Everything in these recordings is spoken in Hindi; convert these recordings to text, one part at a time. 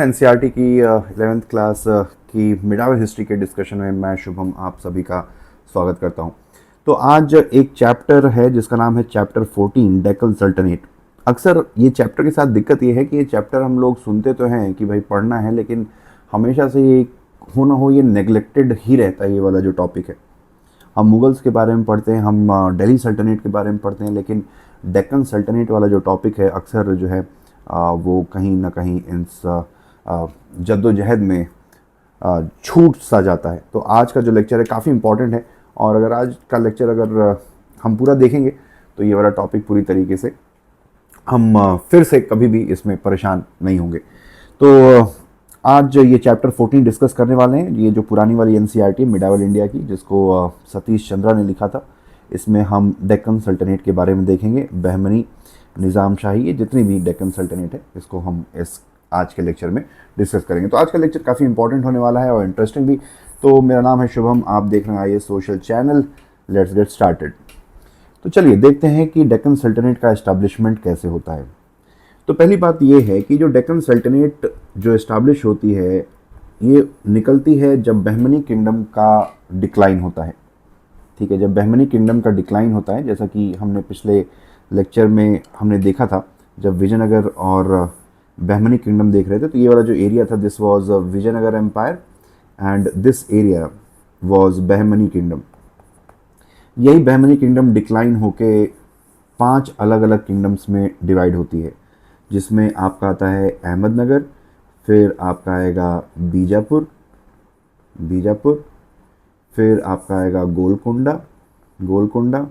एनसीईआरटी की 11th क्लास की मिडावल हिस्ट्री के डिस्कशन में मैं शुभम आप सभी का स्वागत करता हूं। तो आज एक चैप्टर है जिसका नाम है चैप्टर 14 डेक्कन सल्तनत। अक्सर ये चैप्टर के साथ दिक्कत ये है कि ये चैप्टर हम लोग सुनते तो हैं कि भाई पढ़ना है, लेकिन हमेशा से ये हो ना हो ये नेग्लेक्टेड ही रहता है। ये वाला जो टॉपिक है, हम मुगल्स के बारे में पढ़ते हैं, हम दिल्ली सल्तनत के बारे में पढ़ते हैं, लेकिन डेक्कन सल्तनत वाला जो टॉपिक है अक्सर जो है वो कहीं ना कहीं इस जद्दोजहद में छूट सा जाता है। तो आज का जो लेक्चर है काफ़ी इंपॉर्टेंट है, और अगर आज का लेक्चर अगर हम पूरा देखेंगे तो ये वाला टॉपिक पूरी तरीके से हम फिर से कभी भी इसमें परेशान नहीं होंगे। तो आज ये चैप्टर 14 डिस्कस करने वाले हैं। ये जो पुरानी वाली एनसीईआरटी मिडावल इंडिया की, जिसको सतीश चंद्रा ने लिखा था, इसमें हम डेक्कन सल्तनत के बारे में देखेंगे। बहमनी, निज़ाम शाही, ये जितनी भी डेक्कन सल्तनत है इसको हम इस आज के लेक्चर में डिस्कस करेंगे। तो आज का लेक्चर काफ़ी इंपॉर्टेंट होने वाला है और इंटरेस्टिंग भी। तो मेरा नाम है शुभम, आप देख रहे हैं IAS social channel. Let's get started. तो चलिए देखते हैं कि डेक्कन सल्तनत का इस्टेब्लिशमेंट कैसे होता है। तो पहली बात ये है कि जो डेक्कन सल्तनत जो इस्टेब्लिश होती है, ये निकलती है जब बहमनी किंगडम का डिक्लाइन होता है। ठीक है, जब बहमनी किंगडम का डिक्लाइन होता है, जैसा कि हमने पिछले लेक्चर में हमने देखा था, जब विजयनगर और बहमनी किंगडम देख रहे थे, तो ये वाला जो एरिया था, this was Vijayanagara empire and this area was Bahmani kingdom. यही बहमनी किंगडम डिक्लाइन होके 5 अलग अलग किंगडम्स में डिवाइड होती है, जिसमें आपका आता है अहमदनगर, फिर आपका आएगा बीजापुर, फिर आपका आएगा गोलकोंडा,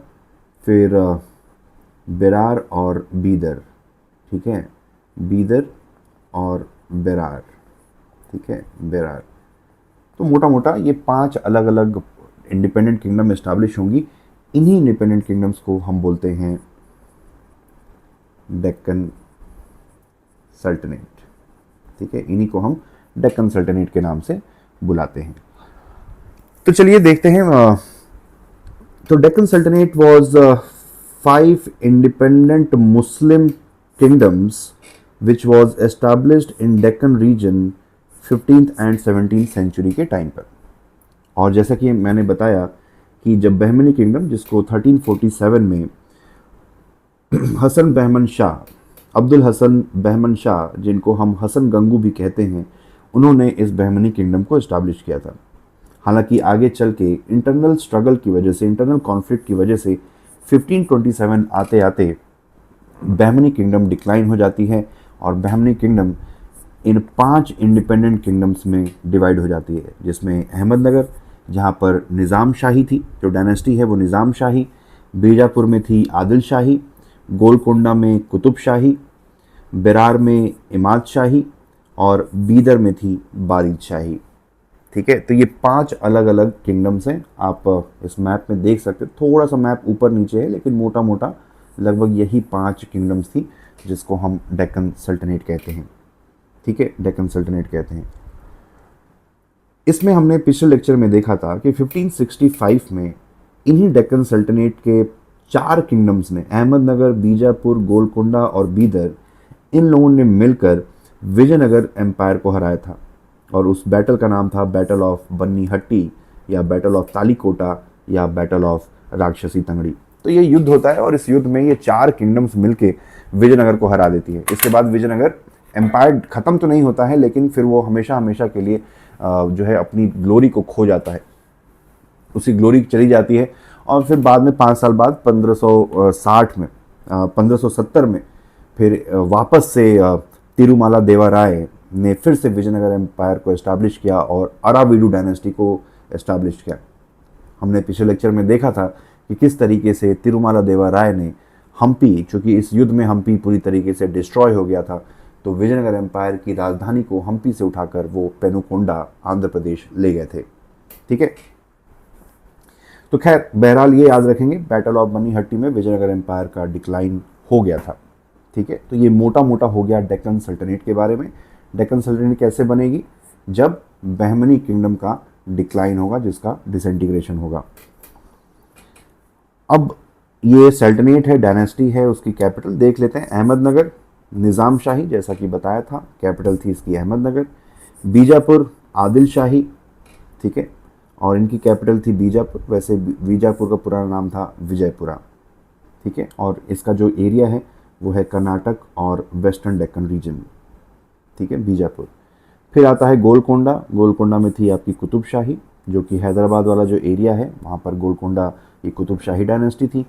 फिर बेरार और बीदर। ठीक है, बीदर और बेरार। ठीक है, बेरार। तो मोटा मोटा ये 5 अलग अलग इंडिपेंडेंट किंगडम इस्टेब्लिश होंगी। इन्हीं इंडिपेंडेंट किंगडम्स को हम बोलते हैं डेक्कन सल्तनत। ठीक है, इन्हीं को हम डेक्कन सल्तनत के नाम से बुलाते हैं। तो चलिए देखते हैं। तो डेक्कन सल्तनत was 5 independent Muslim kingdoms which was established in Deccan region 15th and 17th century के टाइम पर। और जैसा कि मैंने बताया कि जब बहमनी किंगडम, जिसको 1347 में हसन बहमन शाह, अब्दुल हसन बहमन शाह, जिनको हम हसन गंगू भी कहते हैं, उन्होंने इस बहमनी किंगडम को इस्टेब्लिश किया था। हालांकि आगे चल के इंटरनल स्ट्रगल की वजह से, इंटरनल कॉन्फ्लिक्ट की वजह से 1527 आते आते बहमनी किंगडम डिक्लाइन हो जाती है और बहमनी किंगडम इन 5 इंडिपेंडेंट किंगडम्स में डिवाइड हो जाती है, जिसमें अहमदनगर, जहाँ पर निज़ाम शाही थी, जो डायनेस्टी है वो निज़ाम शाही, बीजापुर में थी आदिल शाही, गोलकोंडा में कुतुब शाही, बेरार में इमाद शाही और बीदर में थी बारिद शाही। ठीक है, तो ये 5 अलग अलग किंगडम्स हैं। आप इस मैप में देख सकते हैं, थोड़ा सा मैप ऊपर नीचे है, लेकिन मोटा मोटा लगभग यही 5 किंगडम्स थी, जिसको हम डेक्कन सल्तनत कहते हैं। ठीक है, डेक्कन सल्तनत कहते हैं। इसमें हमने पिछले लेक्चर में देखा था कि 1565 में इन्हीं डेक्कन सल्तनत के 4 किंगडम्स ने, अहमदनगर, बीजापुर, गोलकोंडा और बीदर, इन लोगों ने मिलकर विजयनगर एम्पायर को हराया था। और उस बैटल का नाम था बैटल ऑफ बन्नी हट्टी, या बैटल ऑफ तालीकोटा, या बैटल ऑफ राक्षसी तंगड़ी। तो ये युद्ध होता है और इस युद्ध में ये 4 किंगडम्स मिलके विजयनगर को हरा देती है। इसके बाद विजयनगर एम्पायर ख़त्म तो नहीं होता है, लेकिन फिर वो हमेशा हमेशा के लिए जो है अपनी ग्लोरी को खो जाता है, उसकी ग्लोरी चली जाती है। और फिर बाद में 5 साल बाद 1570 में फिर वापस से तिरुमाला देवा राय ने फिर से विजयनगर एम्पायर को इस्टेब्लिश किया और अराविडू डायनेस्टी को इस्टेब्लिश किया। हमने पिछले लेक्चर में देखा था कि किस तरीके से तिरुमाला देवा राय ने हम्पी, चूँकि इस युद्ध में हम्पी पूरी तरीके से डिस्ट्रॉय हो गया था, तो विजयनगर एम्पायर की राजधानी को हम्पी से उठाकर वो पेनुकोंडा, आंध्र प्रदेश ले गए थे। ठीक है, तो खैर बहरहाल ये याद रखेंगे, बैटल ऑफ बनी हट्टी में विजयनगर एम्पायर का डिक्लाइन हो गया था। ठीक है, तो ये मोटा मोटा हो गया डेक्कन सल्तनत के बारे में। डेक्कन सल्तनत कैसे बनेगी? जब बहमनी किंगडम का डिक्लाइन होगा, जिसका डिसइंटीग्रेशन होगा। अब ये सल्तनत है, डायनेस्टी है, उसकी कैपिटल देख लेते हैं। अहमदनगर निज़ाम शाही, जैसा कि बताया था, कैपिटल थी इसकी अहमदनगर। बीजापुर आदिल शाही, ठीक है, और इनकी कैपिटल थी बीजापुर। वैसे बीजापुर का पुराना नाम था विजयपुरा, ठीक है। और इसका जो एरिया है वो है कर्नाटक और वेस्टर्न डेक्कन रीजन, ठीक है, बीजापुर। फिर आता है गोलकोंडा। गोलकोंडा में थी आपकी कुतुब शाही, जो कि हैदराबाद वाला जो एरिया है वहाँ पर गोलकोंडा ये कुतुब शाही डायनेस्टी थी।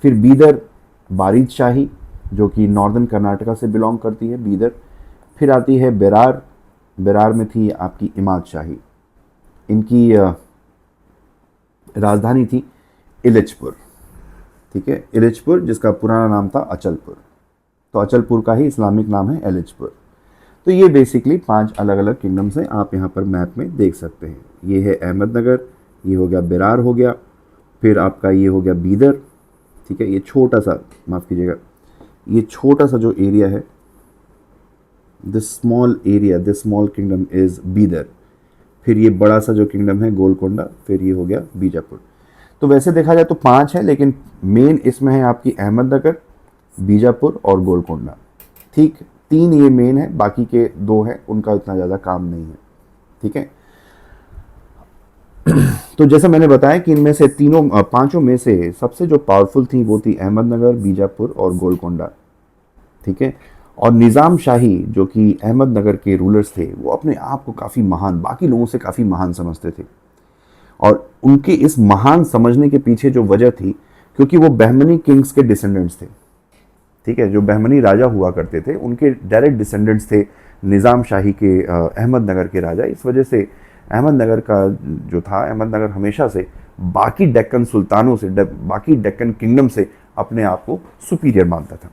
फिर बीदर बारिद शाही, जो कि नॉर्दर्न कर्नाटका से बिलोंग करती है, बीदर। फिर आती है बेरार। बेरार में थी आपकी इमाद शाही। इनकी राजधानी थी इलिचपुर, ठीक है, इलिचपुर, जिसका पुराना नाम था अचलपुर। तो अचलपुर का ही इस्लामिक नाम है एलिचपुर। तो ये बेसिकली 5 अलग अलग किंगडम्स हैं, आप यहाँ पर मैप में देख सकते हैं। ये है अहमदनगर, ये हो गया बेरार हो गया, फिर आपका ये हो गया बीदर, ठीक है। ये छोटा सा, माफ़ कीजिएगा, ये छोटा सा जो एरिया है, this small kingdom is Bidar. फिर ये बड़ा सा जो किंगडम है गोलकोंडा, फिर ये हो गया बीजापुर। तो वैसे देखा जाए तो 5 है, लेकिन मेन इसमें है आपकी अहमदनगर, बीजापुर और गोलकोंडा, ठीक। 3 ये मेन है, बाकी के 2 हैं, उनका इतना ज़्यादा काम नहीं है, ठीक है। तो जैसा मैंने बताया कि इनमें से पांचों में से सबसे जो पावरफुल थी वो थी अहमदनगर, बीजापुर और गोलकोंडा, ठीक है। और निज़ाम शाही, जो कि अहमदनगर के रूलर्स थे, वो अपने आप को काफ़ी महान, बाकी लोगों से काफ़ी महान समझते थे। और उनके इस महान समझने के पीछे जो वजह थी, क्योंकि वो बहमनी किंग्स के डिसेंडेंट्स थे, ठीक है। जो बहमनी राजा हुआ करते थे उनके डायरेक्ट डिसेंडेंट्स थे निज़ाम शाही के, अहमदनगर के राजा। इस वजह से अहमदनगर का जो था, अहमदनगर हमेशा से बाकी डेक्कन सुल्तानों से, बाकी डेक्कन किंगडम से अपने आप को सुपीरियर मानता था।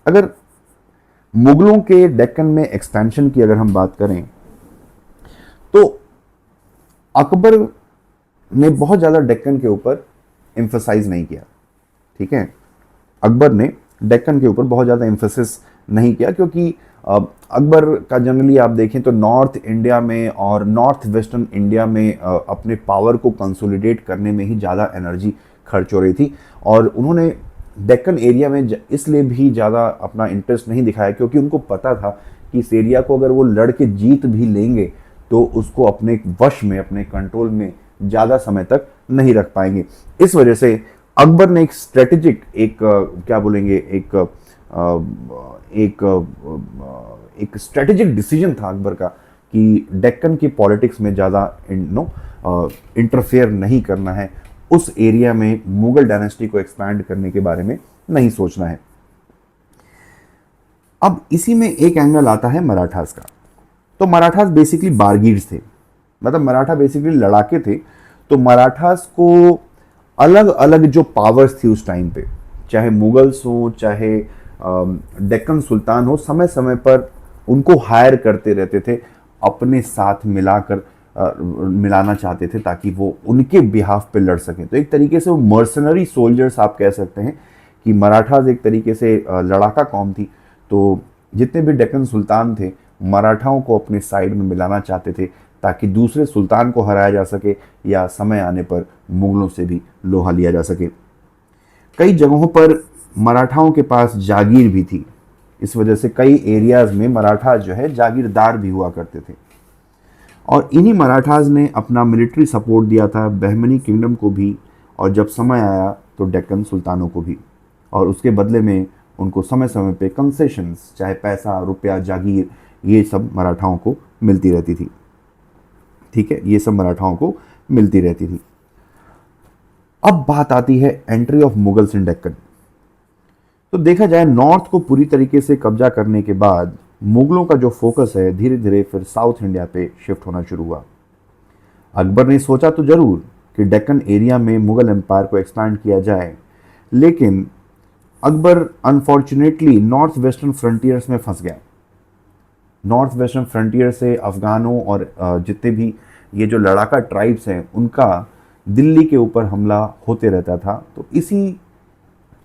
अगर मुगलों के डेक्कन में एक्सपेंशन की अगर हम बात करें तो अकबर ने बहुत ज़्यादा डेक्कन के ऊपर एम्फसाइज नहीं किया, ठीक है। अकबर ने डेक्कन के ऊपर बहुत ज़्यादा एम्फेसिस नहीं किया, क्योंकि अकबर का जनरली आप देखें तो नॉर्थ इंडिया में और नॉर्थ वेस्टर्न इंडिया में अपने पावर को कंसोलिडेट करने में ही ज़्यादा एनर्जी खर्च हो रही थी। और उन्होंने डेक्कन एरिया में इसलिए भी ज़्यादा अपना इंटरेस्ट नहीं दिखाया, क्योंकि उनको पता था कि इस एरिया को अगर वो लड़ के जीत भी लेंगे तो उसको अपने वश में, अपने कंट्रोल में ज़्यादा समय तक नहीं रख पाएंगे। इस वजह से अकबर ने एक स्ट्रेटेजिक, क्या बोलेंगे, एक स्ट्रेटेजिक डिसीजन था अकबर का कि डेक्कन की पॉलिटिक्स में ज़्यादा इंटरफेयर नहीं करना है, उस एरिया में मुगल डायनेस्टी को एक्सपैंड करने के बारे में नहीं सोचना है। अब इसी में एक एंगल आता है मराठास का। तो मराठास बेसिकली बारगीर्स थे, मतलब मराठा बेसिकली लड़ाके थे। तो मराठास को अलग अलग जो पावर्स थी उस टाइम पे, चाहे मुगल्स हो, चाहे डेक्कन सुल्तान हो, समय समय पर उनको हायर करते रहते थे, अपने साथ मिलाना चाहते थे ताकि वो उनके बिहाफ पे लड़ सकें। तो एक तरीके से वो मर्सनरी सोल्जर्स आप कह सकते हैं कि मराठास एक तरीके से लड़ाका कौम थी। तो जितने भी डेक्कन सुल्तान थे मराठाओं को अपने साइड में मिलाना चाहते थे ताकि दूसरे सुल्तान को हराया जा सके या समय आने पर मुगलों से भी लोहा लिया जा सके। कई जगहों पर मराठाओं के पास जागीर भी थी, इस वजह से कई एरियाज में मराठा जो है जागीरदार भी हुआ करते थे। और इन्हीं मराठाज ने अपना मिलिट्री सपोर्ट दिया था बहमनी किंगडम को भी, और जब समय आया तो डेक्कन सुल्तानों को भी। और उसके बदले में उनको समय समय पे कंसेशंस, चाहे पैसा, रुपया, जागीर, ये सब मराठाओं को मिलती रहती थी, ठीक है, ये सब मराठाओं को मिलती रहती थी। अब बात आती है एंट्री ऑफ मुगल्स इन डेक्कन। तो देखा जाए नॉर्थ को पूरी तरीके से कब्जा करने के बाद मुगलों का जो फोकस है धीरे धीरे फिर साउथ इंडिया पे शिफ्ट होना शुरू हुआ। अकबर ने सोचा तो जरूर कि डेक्कन एरिया में मुगल एम्पायर को एक्सपैंड किया जाए, लेकिन Akbar unfortunately north western frontiers में फंस गया। नॉर्थ वेस्टर्न फ्रंटियर से अफगानों और जितने भी ये जो लड़ाका ट्राइब्स हैं उनका दिल्ली के ऊपर हमला होते रहता था। तो इसी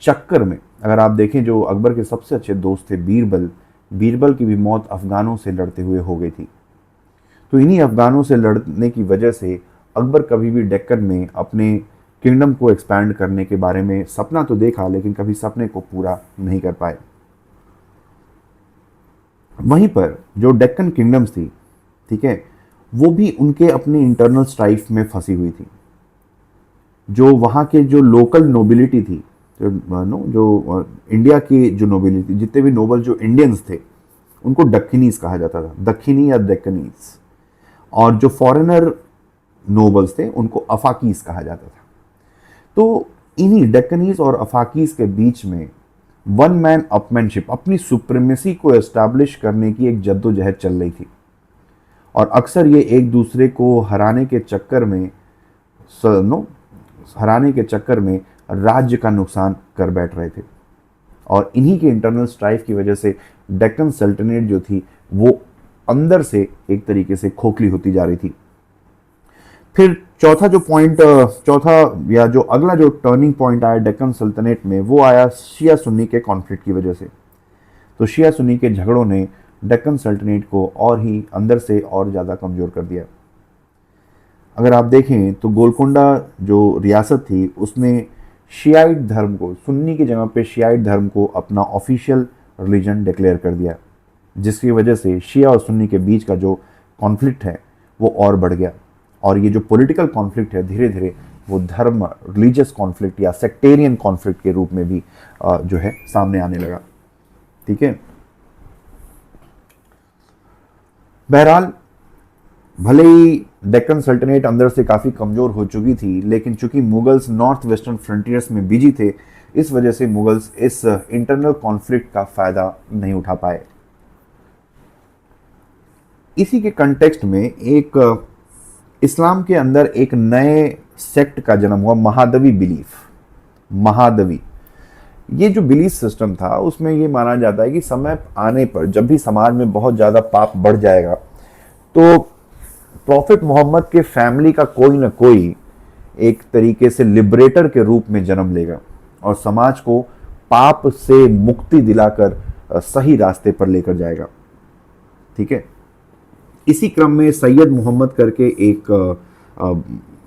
चक्कर में अगर आप देखें, जो अकबर के सबसे अच्छे दोस्त थे बीरबल की भी मौत अफगानों से लड़ते हुए हो गई थी। तो इन्हीं अफगानों से लड़ने की वजह से अकबर कभी भी डेक्कन में अपने किंगडम को एक्सपैंड करने के बारे में सपना तो देखा, लेकिन कभी सपने को पूरा नहीं कर पाए। वहीं पर जो डेक्कन किंगडम्स थी, ठीक है, वो भी उनके अपने इंटरनल स्ट्राइफ में फंसी हुई थी। जो वहाँ के जो लोकल नोबिलिटी थी, जो इंडिया की जो नोबिलिटी, जितने भी नोबल जो इंडियंस थे, उनको दक्खिनीज कहा जाता था, दक्खिनी या डेक्कनीज। और जो फॉरेनर नोबल्स थे उनको अफाकीज कहा जाता था। तो इन्हीं डेक्कनीज और अफाकीज के बीच में वन मैन अपमैनशिप, अपनी सुप्रीमेसी को एस्टैब्लिश करने की एक जद्दोजहद चल रही थी। और अक्सर ये एक दूसरे को हराने के चक्कर में राज्य का नुकसान कर बैठ रहे थे। और इन्हीं के इंटरनल स्ट्राइफ की वजह से डेक्कन सल्तनत जो थी वो अंदर से एक तरीके से खोखली होती जा रही थी। फिर अगला जो टर्निंग पॉइंट आया डेक्कन सल्तनत में, वो आया शिया सुन्नी के कॉन्फ्लिक्ट की वजह से। तो शिया सुन्नी के झगड़ों ने डेक्कन सल्तनत को और ही अंदर से और ज़्यादा कमज़ोर कर दिया। अगर आप देखें तो गोलकोंडा जो रियासत थी उसने शियाइट धर्म को, सुन्नी की जगह पे शियाइट धर्म को अपना ऑफिशियल रिलीजन डिक्लेयर कर दिया, जिसकी वजह से शिया और सुन्नी के बीच का जो कॉन्फ्लिक्ट है वो और बढ़ गया। और ये जो पॉलिटिकल कॉन्फ्लिक्ट है धीरे धीरे वो धर्म, रिलीजियस कॉन्फ्लिक्ट या सेक्टेरियन कॉन्फ्लिक्ट के रूप में भी जो है सामने आने लगा। ठीक है, बहरहाल भले ही डेक्कन सल्तनत अंदर से काफ़ी कमज़ोर हो चुकी थी, लेकिन चूंकि मुगल्स नॉर्थ वेस्टर्न फ्रंटियर्स में बिजी थे, इस वजह से मुगल्स इस इंटरनल कॉन्फ्लिक्ट का फ़ायदा नहीं उठा पाए। इसी के कंटेक्स्ट में एक इस्लाम के अंदर एक नए सेक्ट का जन्म हुआ, महादवी बिलीफ। महादवी, ये जो बिलीफ सिस्टम था उसमें ये माना जाता है कि समय आने पर जब भी समाज में बहुत ज़्यादा पाप बढ़ जाएगा तो प्रॉफिट मोहम्मद के फैमिली का कोई ना कोई एक तरीके से लिबरेटर के रूप में जन्म लेगा और समाज को पाप से मुक्ति दिलाकर सही रास्ते पर लेकर जाएगा। ठीक है, इसी क्रम में सैयद मोहम्मद करके एक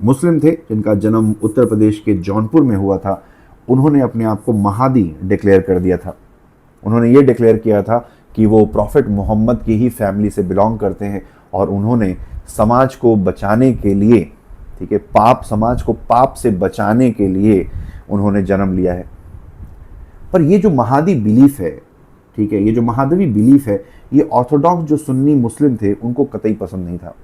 मुस्लिम थे जिनका जन्म उत्तर प्रदेश के जौनपुर में हुआ था। उन्होंने अपने आप को महादी डिक्लेयर कर दिया था। उन्होंने ये डिक्लेयर किया था कि वो प्रॉफिट मोहम्मद की ही फैमिली से बिलोंग करते हैं और उन्होंने समाज को बचाने के लिए, ठीक है, समाज को पाप से बचाने के लिए उन्होंने जन्म लिया है। पर ये जो महादी बिलीफ है, ठीक है, ये जो महादवी बिलीफ है, ये ऑर्थोडॉक्स जो सुन्नी मुस्लिम थे उनको कतई पसंद नहीं था।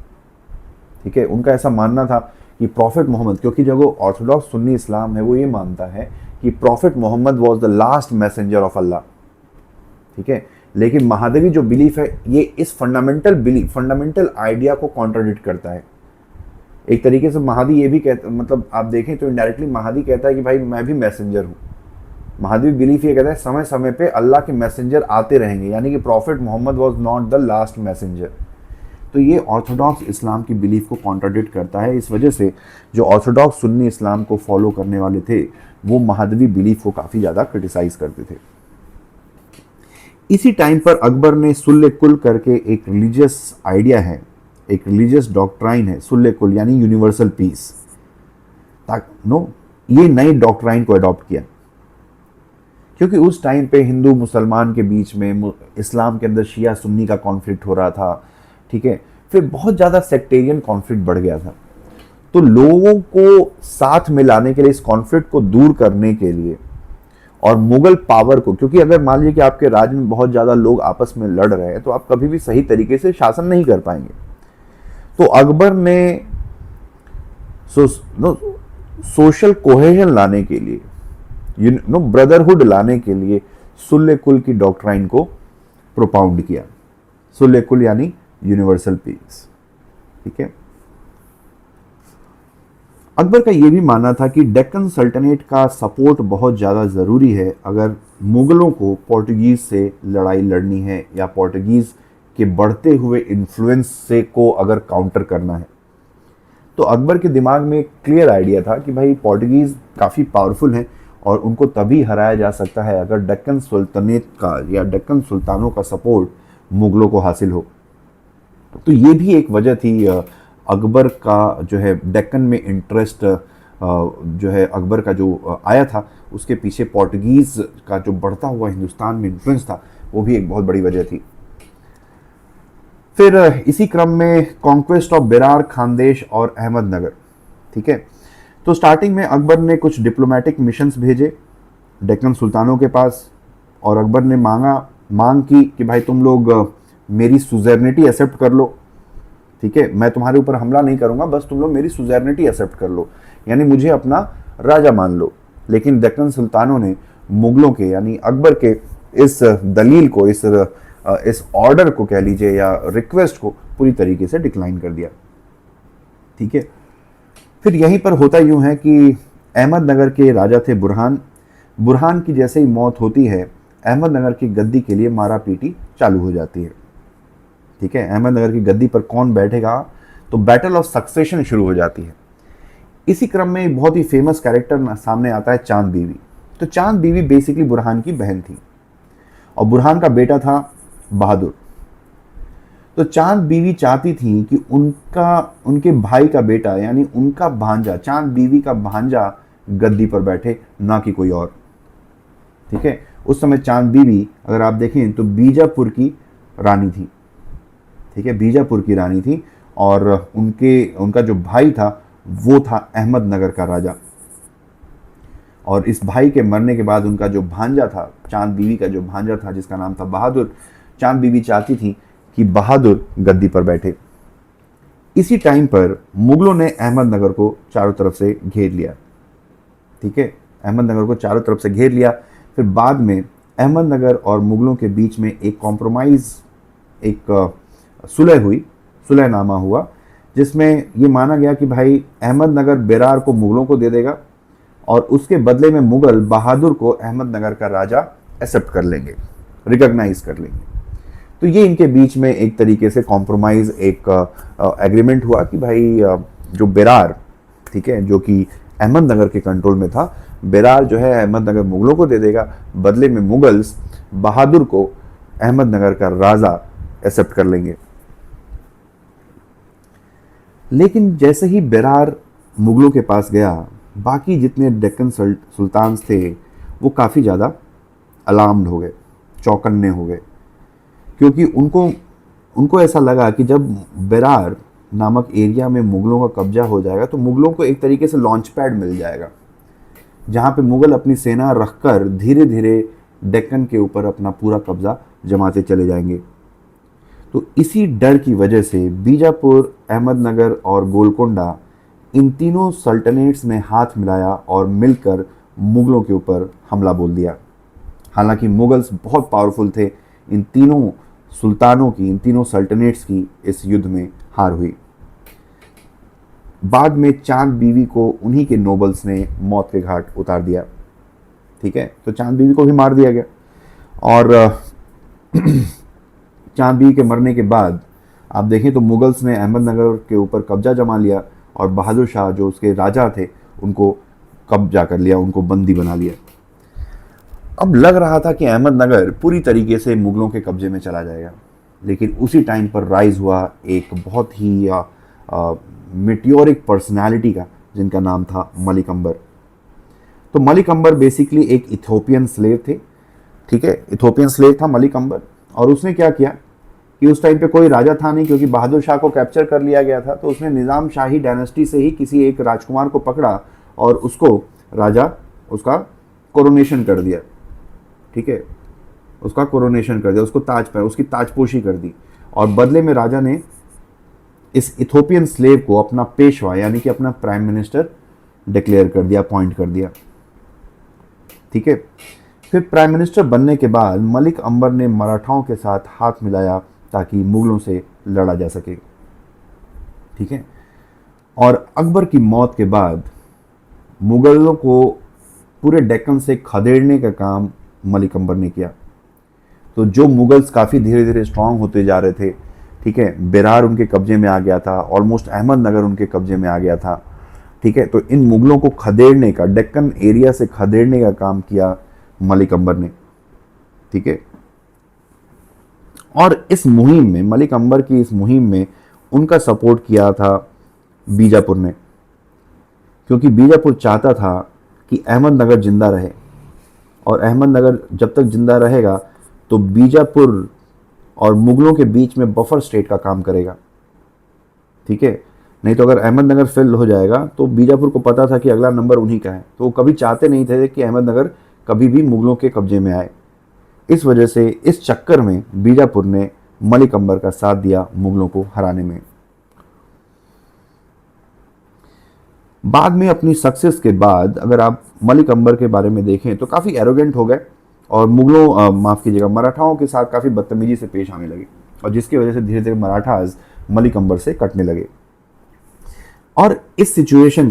ठीक है, उनका ऐसा मानना था कि प्रॉफिट मोहम्मद, क्योंकि जो ऑर्थोडॉक्स सुन्नी इस्लाम है वो ये मानता है कि prophet Muhammad was the last messenger of Allah. ठीक है, लेकिन महादवी जो बिलीफ है ये इस फंडामेंटल आइडिया को कॉन्ट्राडिक्ट करता है। एक तरीके से महादी ये भी कहता, मतलब आप देखें तो इनडायरेक्टली महादी कहता है कि भाई मैं भी मैसेंजर हूँ। महादवी बिलीफ ये कहता है समय समय पे अल्लाह के मैसेंजर आते रहेंगे, यानी कि prophet Muhammad was not the last messenger. तो ये ऑर्थोडॉक्स इस्लाम की बिलीफ को कॉन्ट्राडिक्ट करता है। इस वजह से जो ऑर्थोडॉक्स सुन्नी इस्लाम को फॉलो करने वाले थे वो महादवी बिलीफ को काफ़ी ज़्यादा क्रिटिसाइज करते थे। इसी टाइम पर अकबर ने सुल्ले कुल करके एक रिलीजियस आइडिया है, एक रिलीजियस डॉक्ट्राइन है, सुल्ले कुल यानी यूनिवर्सल पीस, ये नई डॉक्ट्राइन को अडॉप्ट किया। क्योंकि उस टाइम पे हिंदू मुसलमान के बीच में इस्लाम के अंदर शिया सुन्नी का कॉन्फ्लिक्ट हो रहा था। ठीक है, फिर बहुत ज़्यादा सेक्टेरियन कॉन्फ्लिक्ट बढ़ गया था। तो लोगों को साथ में लाने के लिए, इस कॉन्फ्लिक्ट को दूर करने के लिए और मुगल पावर को, क्योंकि अगर मान लीजिए कि आपके राज्य में बहुत ज़्यादा लोग आपस में लड़ रहे हैं तो आप कभी भी सही तरीके से शासन नहीं कर पाएंगे। तो अकबर ने सोशल कोहेजन लाने के लिए, ब्रदरहुड लाने के लिए सुल्ले कुल की डॉक्ट्राइन को प्रोपाउंड किया। सुल्ले कुल यानी यूनिवर्सल पीस। ठीक है, अकबर का यह भी मानना था कि डेक्कन सल्तनत का सपोर्ट बहुत ज़्यादा ज़रूरी है अगर मुगलों को पोर्टुगीज़ से लड़ाई लड़नी है या पोर्टुगीज़ के बढ़ते हुए इन्फ्लुएंस से को अगर काउंटर करना है। तो अकबर के दिमाग में एक क्लियर आइडिया था कि भाई पोर्टुगीज़ काफ़ी पावरफुल हैं और उनको तभी हराया जा सकता है अगर डेक्कन सुल्तानेट का या डेक्कन सुल्तानों का सपोर्ट मुगलों को हासिल हो। तो ये भी एक वजह थी अकबर का जो है डेक्कन में इंटरेस्ट जो है अकबर का जो आया था, उसके पीछे पोर्टुगीज़ का जो बढ़ता हुआ हिंदुस्तान में इन्फ्लुएंस था, वो भी एक बहुत बड़ी वजह थी। फिर इसी क्रम में कॉन्क्वेस्ट ऑफ बेरार, खानदेश और अहमदनगर। ठीक है, तो स्टार्टिंग में अकबर ने कुछ डिप्लोमेटिक मिशंस भेजे डेक्कन सुल्तानों के पास, और अकबर ने मांग की कि भाई तुम लोग मेरी सुजेरनिटी एक्सेप्ट कर लो। ठीक है, मैं तुम्हारे ऊपर हमला नहीं करूंगा, बस तुम लोग मेरी सुजेरनिटी एक्सेप्ट कर लो, यानी मुझे अपना राजा मान लो। लेकिन डेक्कन सुल्तानों ने मुगलों के यानी अकबर के इस दलील को, इस ऑर्डर को कह लीजिए या रिक्वेस्ट को पूरी तरीके से डिक्लाइन कर दिया। ठीक है, फिर यहीं पर होता यूं है कि अहमदनगर के राजा थे बुरहान। बुरहान की जैसे ही मौत होती है, अहमदनगर की गद्दी के लिए मारा पीटी चालू हो जाती है। ठीक है, अहमदनगर की गद्दी पर कौन बैठेगा, तो बैटल ऑफ सक्सेशन शुरू हो जाती है। इसी क्रम में एक बहुत ही फेमस कैरेक्टर सामने आता है, चांद बीवी। तो चांद बीवी बेसिकली बुरहान की बहन थी और बुरहान का बेटा था बहादुर। तो चांद बीवी चाहती थी कि उनके भाई का बेटा यानी उनका भांजा, चांद बीवी का भांजा गद्दी पर बैठे, ना कि कोई और। ठीक है, उस समय चांद बीवी अगर आप देखें तो बीजापुर की रानी थी। ठीक है, बीजापुर की रानी थी, और उनका जो भाई था वो था अहमदनगर का राजा। और इस भाई के मरने के बाद उनका जो भांजा था, चांद बीवी का जो भांजा था जिसका नाम था बहादुर, चांद बीवी चाहती थी कि बहादुर गद्दी पर बैठे। इसी टाइम पर मुगलों ने अहमदनगर को चारों तरफ से घेर लिया। ठीक है, अहमदनगर को चारों तरफ से घेर लिया। फिर बाद में अहमदनगर और मुगलों के बीच में एक कॉम्प्रोमाइज़, एक सुलह हुई, सुलहनामा हुआ, जिसमें ये माना गया कि भाई अहमदनगर बेरार को मुगलों को दे देगा और उसके बदले में मुगल बहादुर को अहमदनगर का राजा एक्सेप्ट कर लेंगे, रिकॉग्नाइज कर लेंगे। तो ये इनके बीच में एक तरीके से कॉम्प्रोमाइज़, एक एग्रीमेंट हुआ कि भाई जो बेरार, ठीक है, जो कि अहमदनगर के कंट्रोल में था, बेरार जो है अहमदनगर मुगलों को दे देगा, बदले में मुगल्स बहादुर को अहमदनगर का राजा एक्सेप्ट कर लेंगे। लेकिन जैसे ही बेरार मुगलों के पास गया, बाकी जितने डेक्कन सुल्तान्स थे वो काफ़ी ज़्यादा अलार्म्ड हो गए, चौकन्ने हो गए, क्योंकि उनको ऐसा लगा कि जब बेरार नामक एरिया में मुगलों का कब्जा हो जाएगा तो मुगलों को एक तरीके से लॉन्च पैड मिल जाएगा, जहाँ पे मुगल अपनी सेना रखकर धीरे धीरे डेक्कन के ऊपर अपना पूरा कब्जा जमाते चले जाएंगे। तो इसी डर की वजह से बीजापुर, अहमदनगर और गोलकोंडा, इन तीनों सल्तनेट्स ने हाथ मिलाया और मिलकर मुगलों के ऊपर हमला बोल दिया। हालांकि मुगल्स बहुत पावरफुल थे, इन तीनों सुल्तानों की, इन तीनों सल्तनेट्स की इस युद्ध में हार हुई। बाद में चांद बीवी को उन्हीं के नोबल्स ने मौत के घाट उतार दिया। ठीक है, तो चांद बीवी को भी मार दिया गया। और चांद बीवी के मरने के बाद आप देखें तो मुगल्स ने अहमदनगर के ऊपर कब्जा जमा लिया और बहादुर शाह जो उसके राजा थे उनको कब्जा कर लिया, उनको बंदी बना लिया। अब लग रहा था कि अहमदनगर पूरी तरीके से मुगलों के कब्जे में चला जाएगा, लेकिन उसी टाइम पर राइज हुआ एक बहुत ही मिटियोरिक पर्सनालिटी का, जिनका नाम था मलिक अंबर। तो मलिक अंबर बेसिकली एक इथोपियन स्लेव थे। ठीक है, इथोपियन स्लेव था मलिक अंबर, और उसने क्या किया कि उस टाइम पे कोई राजा था नहीं, क्योंकि बहादुर शाह को कैप्चर कर लिया गया था। तो उसने निज़ाम शाही डायनेस्टी से ही किसी एक राजकुमार को पकड़ा और उसको राजा, उसका कोरोनेशन कर दिया। ठीक है, उसका कोरोनेशन कर दिया, उसको ताज पर, उसकी ताजपोशी कर दी, और बदले में राजा ने इस इथोपियन स्लेव को अपना पेशवा यानी कि अपना प्राइम मिनिस्टर डिक्लेयर कर दिया, अपॉइंट कर दिया। ठीक है, फिर प्राइम मिनिस्टर बनने के बाद मलिक अंबर ने मराठाओं के साथ हाथ मिलाया ताकि मुगलों से लड़ा जा सके। ठीक है, और अकबर की मौत के बाद मुगलों को पूरे डेक्कन से खदेड़ने का काम मलिक अंबर ने किया। तो जो मुगल्स काफ़ी धीरे धीरे स्ट्रांग होते जा रहे थे, ठीक है, बेरार उनके कब्जे में आ गया था, ऑलमोस्ट अहमदनगर उनके कब्जे में आ गया था। ठीक है, तो इन मुगलों को खदेड़ने का, डेक्कन एरिया से खदेड़ने का काम किया मलिक अंबर ने। ठीक है, और इस मुहिम में, मलिक अंबर की इस मुहिम में उनका सपोर्ट किया था बीजापुर ने। क्योंकि बीजापुर चाहता था कि अहमदनगर जिंदा रहे, और अहमदनगर जब तक जिंदा रहेगा तो बीजापुर और मुगलों के बीच में बफर स्टेट का काम करेगा। ठीक है, नहीं तो अगर अहमदनगर फेल हो जाएगा तो बीजापुर को पता था कि अगला नंबर उन्हीं का है, तो वो कभी चाहते नहीं थे कि अहमदनगर कभी भी मुगलों के कब्जे में आए। इस वजह से इस चक्कर में बीजापुर ने मलिक अंबर का साथ दिया मुगलों को हराने में। बाद में अपनी सक्सेस के बाद अगर आप मलिक अंबर के बारे में देखें तो काफ़ी एरोगेंट हो गए और मुगलों माफ़ कीजिएगा मराठाओं के साथ काफ़ी बदतमीजी से पेश आने लगे, और जिसकी वजह से धीरे धीरे मराठाज मलिक अंबर से कटने लगे। और इस सिचुएशन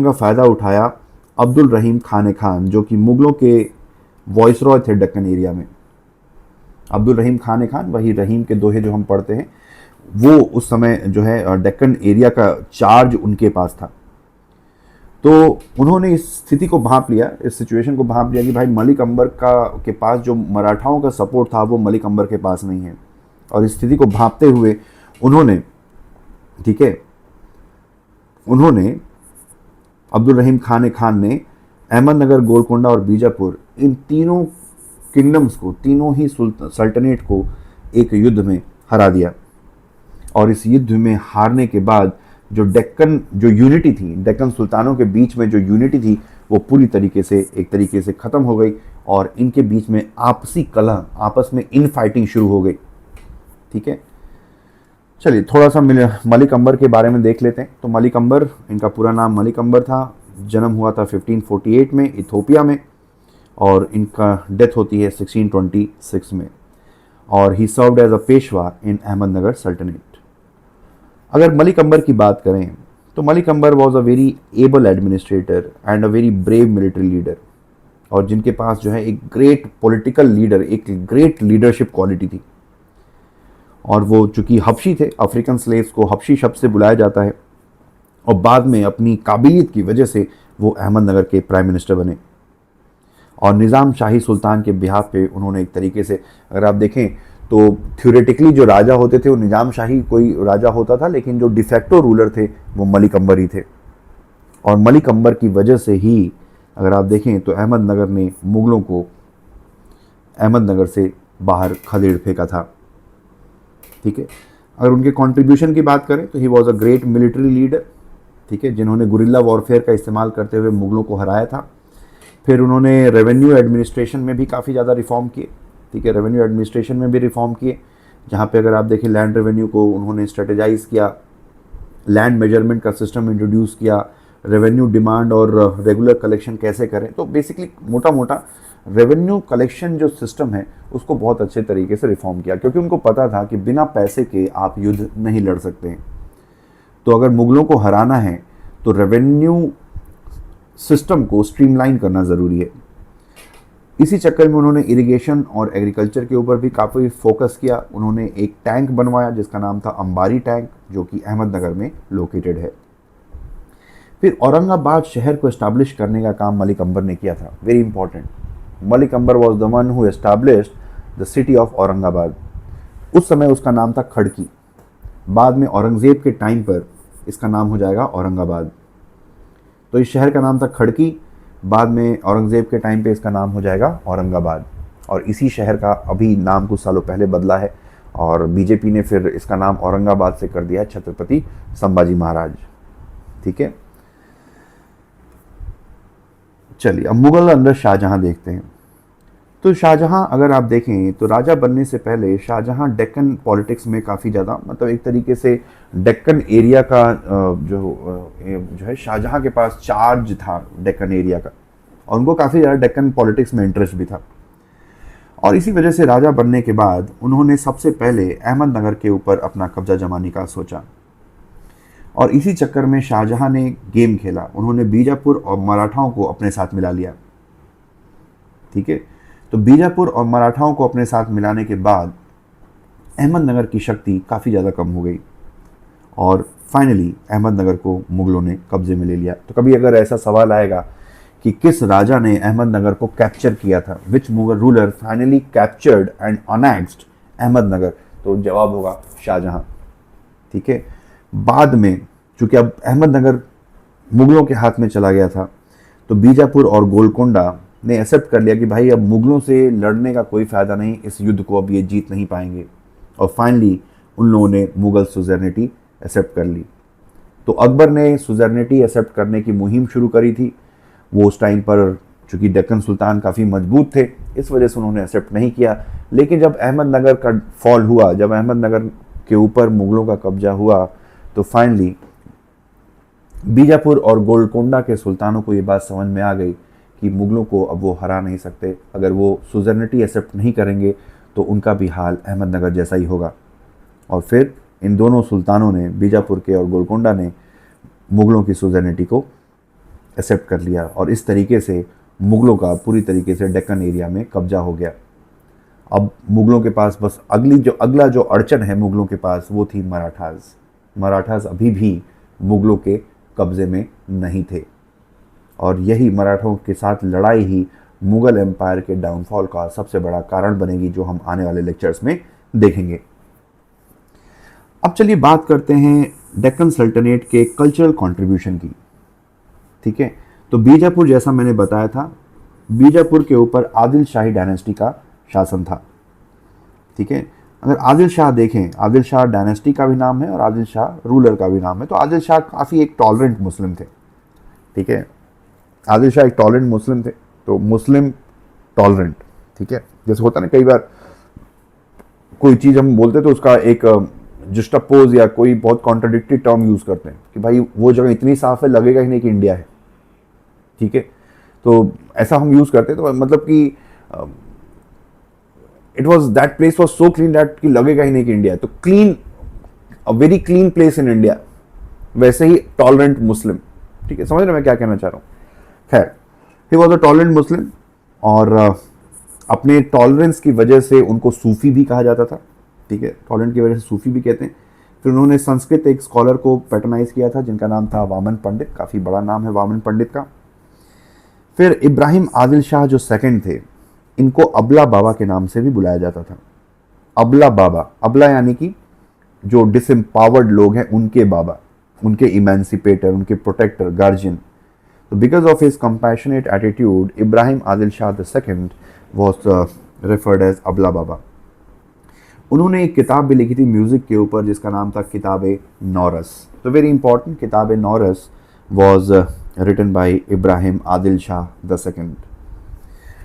का फ़ायदा उठाया अब्दुल रहीम खान खान, जो कि मुगलों के वॉइसरॉय थे दक्कन एरिया में। अब्दुल रहीम खान खान, वही रहीम के दोहे जो हम पढ़ते हैं, वो उस समय जो है दक्कन एरिया का चार्ज उनके पास था। तो उन्होंने इस स्थिति को भांप लिया, इस सिचुएशन को भांप लिया कि भाई मलिक अंबर के पास जो मराठाओं का सपोर्ट था वो मलिक अंबर के पास नहीं है। और इस स्थिति को भांपते हुए उन्होंने, ठीक है, उन्होंने अब्दुल रहीम खान खान ने अहमदनगर, गोलकोंडा और बीजापुर, इन तीनों किंगडम्स को, तीनों ही सल्तनत को एक युद्ध में हरा दिया। और इस युद्ध में हारने के बाद जो यूनिटी थी, डेक्कन सुल्तानों के बीच में जो यूनिटी थी, वो पूरी तरीके से ख़त्म हो गई और इनके बीच में आपसी कलह, आपस में इन फाइटिंग शुरू हो गई। ठीक है, चलिए थोड़ा सा मलिक अंबर के बारे में देख लेते हैं। तो मलिक अंबर, इनका पूरा नाम मलिक अंबर था, जन्म हुआ था 1548 में इथोपिया में, और इनका डेथ होती है 1626 में। और he served as a Peshwa in Ahmadnagar सल्तनत। अगर मलिक अंबर की बात करें तो Malik Ambar was a very able administrator and a very brave military leader, और जिनके पास जो है एक ग्रेट पॉलिटिकल लीडर, एक ग्रेट लीडरशिप क्वालिटी थी। और वो चूंकि हबशी थे, अफ्रीकन स्लेव्स को हबशी शब्द से बुलाया जाता है, और बाद में अपनी काबिलियत की वजह से वो अहमदनगर के प्राइम मिनिस्टर बने। और निज़ाम शाही सुल्तान के बिहाफ पे उन्होंने एक तरीके से, अगर आप देखें तो थ्योरेटिकली जो राजा होते थे वो निज़ाम शाही कोई राजा होता था, लेकिन जो डिफेक्टो रूलर थे वो मलिक अंबर ही थे। और मलिक अंबर की वजह से ही अगर आप देखें तो अहमदनगर ने मुगलों को अहमदनगर से बाहर खदेड़ फेंका था। ठीक है, अगर उनके कंट्रीब्यूशन की बात करें तो he was a great military leader, ठीक है, जिन्होंने गुरिल्ला वॉरफेयर का इस्तेमाल करते हुए मुगलों को हराया था। फिर उन्होंने रेवेन्यू एडमिनिस्ट्रेशन में भी काफ़ी ज़्यादा रिफॉर्म किए। ठीक है, रेवेन्यू एडमिनिस्ट्रेशन में भी रिफॉर्म किए, जहाँ पे अगर आप देखें लैंड रेवेन्यू को उन्होंने स्ट्रेटेजाइज किया, लैंड मेजरमेंट का सिस्टम इंट्रोड्यूस किया, रेवेन्यू डिमांड और रेगुलर कलेक्शन कैसे करें। तो बेसिकली मोटा मोटा रेवेन्यू कलेक्शन जो सिस्टम है उसको बहुत अच्छे तरीके से रिफॉर्म किया, क्योंकि उनको पता था कि बिना पैसे के आप युद्ध नहीं लड़ सकते हैं। तो अगर मुगलों को हराना है तो रेवेन्यू सिस्टम को स्ट्रीमलाइन करना ज़रूरी है। इसी चक्कर में उन्होंने इरिगेशन और एग्रीकल्चर के ऊपर भी काफ़ी फोकस किया। उन्होंने एक टैंक बनवाया जिसका नाम था अंबारी टैंक, जो कि अहमदनगर में लोकेटेड है। फिर औरंगाबाद शहर को एस्टैब्लिश करने का काम मलिक अंबर ने किया था, very important. Malik Ambar was the one who established the city of Aurangabad. उस समय उसका नाम था खड़की, बाद में औरंगजेब के टाइम पर इसका नाम हो जाएगा औरंगाबाद। तो इस शहर का नाम था खड़की, बाद में औरंगजेब के टाइम पे इसका नाम हो जाएगा औरंगाबाद। और इसी शहर का अभी नाम कुछ सालों पहले बदला है, और बीजेपी ने फिर इसका नाम औरंगाबाद से कर दिया है छत्रपति संभाजी महाराज। ठीक है, चलिए अब मुगल अंदर शाहजहां देखते हैं। तो शाहजहां अगर आप देखें तो राजा बनने से पहले शाहजहां डेक्कन पॉलिटिक्स में काफ़ी ज़्यादा, मतलब एक तरीके से डेक्कन एरिया का जो है शाहजहां के पास चार्ज था डेक्कन एरिया का, और उनको काफ़ी ज़्यादा डेक्कन पॉलिटिक्स में इंटरेस्ट भी था। और इसी वजह से राजा बनने के बाद उन्होंने सबसे पहले अहमदनगर के ऊपर अपना कब्जा जमाने का सोचा, और इसी चक्कर में शाहजहां ने गेम खेला। उन्होंने बीजापुर और मराठाओं को अपने साथ मिला लिया। ठीक है, तो बीजापुर और मराठाओं को अपने साथ मिलाने के बाद अहमदनगर की शक्ति काफ़ी ज़्यादा कम हो गई, और फाइनली अहमदनगर को मुगलों ने कब्जे में ले लिया। तो कभी अगर ऐसा सवाल आएगा कि किस राजा ने अहमदनगर को कैप्चर किया था, which Mughal ruler finally captured and annexed Ahmadnagar, तो जवाब होगा शाहजहां। ठीक है, बाद में चूंकि अब अहमदनगर मुगलों के हाथ में चला गया था, तो बीजापुर और गोलकोंडा ने एक्सेप्ट कर लिया कि भाई अब मुगलों से लड़ने का कोई फ़ायदा नहीं, इस युद्ध को अब ये जीत नहीं पाएंगे। और फाइनली उन लोगों ने मुगल सुजर्निटी एक्सेप्ट कर ली। तो अकबर ने सुजर्निटी एक्सेप्ट करने की मुहिम शुरू करी थी। वो उस टाइम पर चूंकि डेक्कन सुल्तान काफ़ी मजबूत थे, इस वजह से उन्होंने एक्सेप्ट नहीं किया। लेकिन जब अहमदनगर का फॉल हुआ, जब अहमदनगर के ऊपर मुगलों का कब्जा हुआ, तो फाइनली बीजापुर और गोलकोंडा के सुल्तानों को ये बात समझ में आ गई कि मुगलों को अब वो हरा नहीं सकते। अगर वो सुजर्निटी एक्सेप्ट नहीं करेंगे तो उनका भी हाल अहमदनगर जैसा ही होगा। और फिर इन दोनों सुल्तानों ने, बीजापुर के और गोलकोंडा ने, मुगलों की सुजर्निटी को एक्सेप्ट कर लिया और इस तरीके से मुगलों का पूरी तरीके से डेक्कन एरिया में कब्जा हो गया। अब मुगलों के पास बस अगला जो अड़चन है मुगलों के पास, वो थी मराठास। मराठास अभी भी मुगलों के कब्जे में नहीं थे और यही मराठों के साथ लड़ाई ही मुगल एम्पायर के डाउनफॉल का सबसे बड़ा कारण बनेगी, जो हम आने वाले लेक्चर्स में देखेंगे। अब चलिए बात करते हैं डेक्कन सल्तनत के कल्चरल कंट्रीब्यूशन की। ठीक है, तो बीजापुर, जैसा मैंने बताया था, बीजापुर के ऊपर आदिल शाही डायनेस्टी का शासन था। ठीक है, अगर आदिल शाह देखें, आदिल शाह डायनेस्टी का भी नाम है और आदिल शाह रूलर का भी नाम है। तो आदिल शाह काफ़ी एक टॉलरेंट मुस्लिम थे। ठीक है, आदिल शाह एक टॉलरेंट मुस्लिम थे, तो मुस्लिम टॉलरेंट। ठीक है, जैसे होता ना कई बार कोई चीज़ हम बोलते तो उसका एक जस्टअपोज या कोई बहुत कॉन्ट्राडिक्टरी टर्म यूज़ करते हैं कि भाई वो जगह इतनी साफ है, लगेगा ही नहीं कि इंडिया है। ठीक है, तो ऐसा हम यूज़ करते हैं, तो मतलब कि it was that place was so clean that कि लगेगा ही नहीं कि इंडिया है। तो clean, a very clean place in India, वैसे ही टॉलरेंट मुस्लिम। ठीक है, समझ रहे मैं क्या कहना चाह रहा हूँ। खैर, ही वॉज अ टॉलरेंट मुस्लिम और अपने टॉलरेंस की वजह से उनको सूफी भी कहा जाता था। ठीक है, टॉलरेंट की वजह से सूफी भी कहते हैं। फिर उन्होंने संस्कृत एक स्कॉलर को पैटर्नाइज किया था जिनका नाम था वामन पंडित, काफ़ी बड़ा नाम है वामन पंडित का। फिर इब्राहिम आदिल शाह जो सेकंड थे, इनको अबला बाबा के नाम से भी बुलाया जाता था। अबला बाबा, अबला यानी कि जो डिसएम्पावर्ड लोग हैं उनके बाबा, उनके इमेंसिपेटर, उनके प्रोटेक्टर, गार्जियन। तो because of his compassionate attitude, Ibrahim Adil Shah the second was referred as अबला बाबा। उन्होंने एक किताब भी लिखी थी म्यूज़िक के ऊपर जिसका नाम था किताब नौरस। तो वेरी इंपॉर्टेंट, किताब Nauras was written by Ibrahim Adil Shah the second.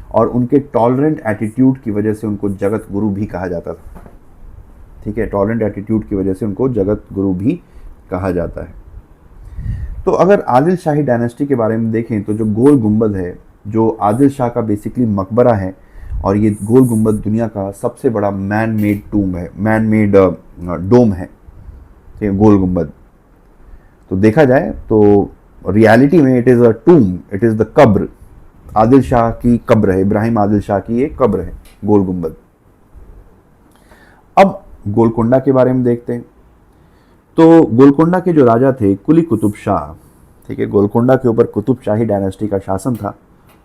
और उनके टॉलरेंट एटीट्यूड की वजह से उनको जगत गुरु भी कहा जाता था। ठीक है, टॉलरेंट एटीट्यूड की वजह से उनको जगत गुरु भी कहा जाता है। तो अगर आदिल शाही डायनेस्टी के बारे में देखें तो जो गोल गुंबद है, जो आदिल शाह का बेसिकली मकबरा है, और ये गोल गुंबद दुनिया का सबसे बड़ा मैन मेड टूम है, मैन मेड डोम है। ठीक है, गोल गुंबद। तो देखा जाए तो रियलिटी में it is a tomb, it is the कब्र। आदिल शाह की कब्र है, इब्राहिम आदिल शाह की एक कब्र है गोल गुंबद। अब गोलकोंडा के बारे में देखते हैं। तो गोलकोंडा के जो राजा थे कुली कुतुब शाह, ठीक है, गोलकोंडा के ऊपर कुतुब शाही डायनेस्टी का शासन था।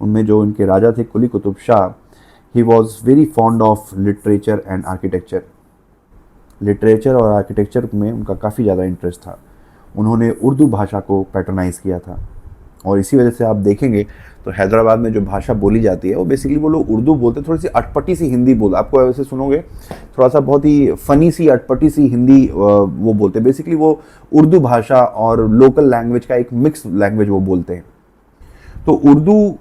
उनमें जो इनके राजा थे Quli Qutb Shah, he was very fond of literature and architecture. Literature और आर्किटेक्चर में उनका काफ़ी ज़्यादा इंटरेस्ट था। उन्होंने उर्दू भाषा को पैटर्नाइज किया था और इसी वजह से आप देखेंगे तो हैदराबाद में जो भाषा बोली जाती है वो बेसिकली वो लोग उर्दू बोलते हैं, थोड़ी सी अटपटी सी हिंदी बोल, आपको वैसे सुनोगे थोड़ा सा बहुत ही फनी सी अटपटी सी हिंदी वो बोलते हैं। बेसिकली वो उर्दू भाषा और लोकल लैंग्वेज का एक मिक्स लैंग्वेज वो बोलते हैं। तो उर्दू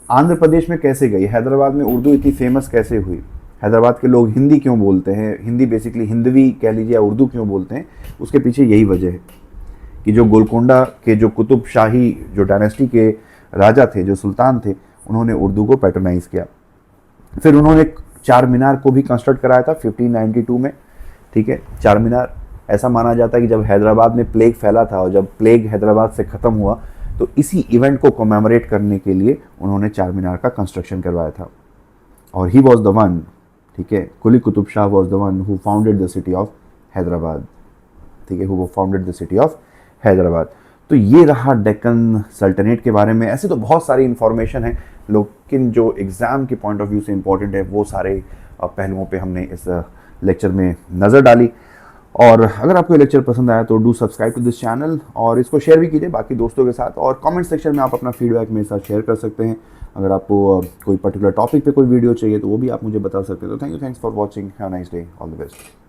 आंध्र प्रदेश में कैसे गई, हैदराबाद में उर्दू इतनी फेमस कैसे हुई, हैदराबाद के लोग हिंदी क्यों बोलते हैं, हिंदी बेसिकली हिंदवी कह लीजिए या उर्दू क्यों बोलते हैं, उसके पीछे यही वजह है कि जो गोलकोंडा के जो कुतुब शाही जो डायनेस्टी के राजा थे, जो सुल्तान थे, उन्होंने उर्दू को पैटर्नाइज किया। फिर उन्होंने चार मीनार को भी कंस्ट्रक्ट कराया था 1592 में। ठीक है, चार मीनार, ऐसा माना जाता है कि जब हैदराबाद में प्लेग फैला था और जब प्लेग हैदराबाद से ख़त्म हुआ तो इसी इवेंट को कमेमोरेट करने के लिए उन्होंने चार मीनार का कंस्ट्रक्शन करवाया था। और ही वॉज द वन, ठीक है, Quli Qutb Shah was the one who founded the city of Hyderabad. ठीक है, who founded the city of Hyderabad. तो ये रहा डेक्कन सल्तनत के बारे में। ऐसे तो बहुत सारी इन्फॉर्मेशन है, लेकिन जो एग्ज़ाम के पॉइंट ऑफ व्यू से इम्पोर्टेंट है वो सारे पहलुओं पे हमने इस लेक्चर में नज़र डाली। और अगर आपको ये लेक्चर पसंद आया तो do subscribe to this channel और इसको शेयर भी कीजिए बाकी दोस्तों के साथ, और कमेंट सेक्शन में आप अपना फीडबैक मेरे साथ शेयर कर सकते हैं। अगर आपको कोई पर्टिकुलर टॉपिक पे कोई वीडियो चाहिए तो वो भी आप मुझे बता सकते हैं। तो thanks for watching, have a nice day, all the best.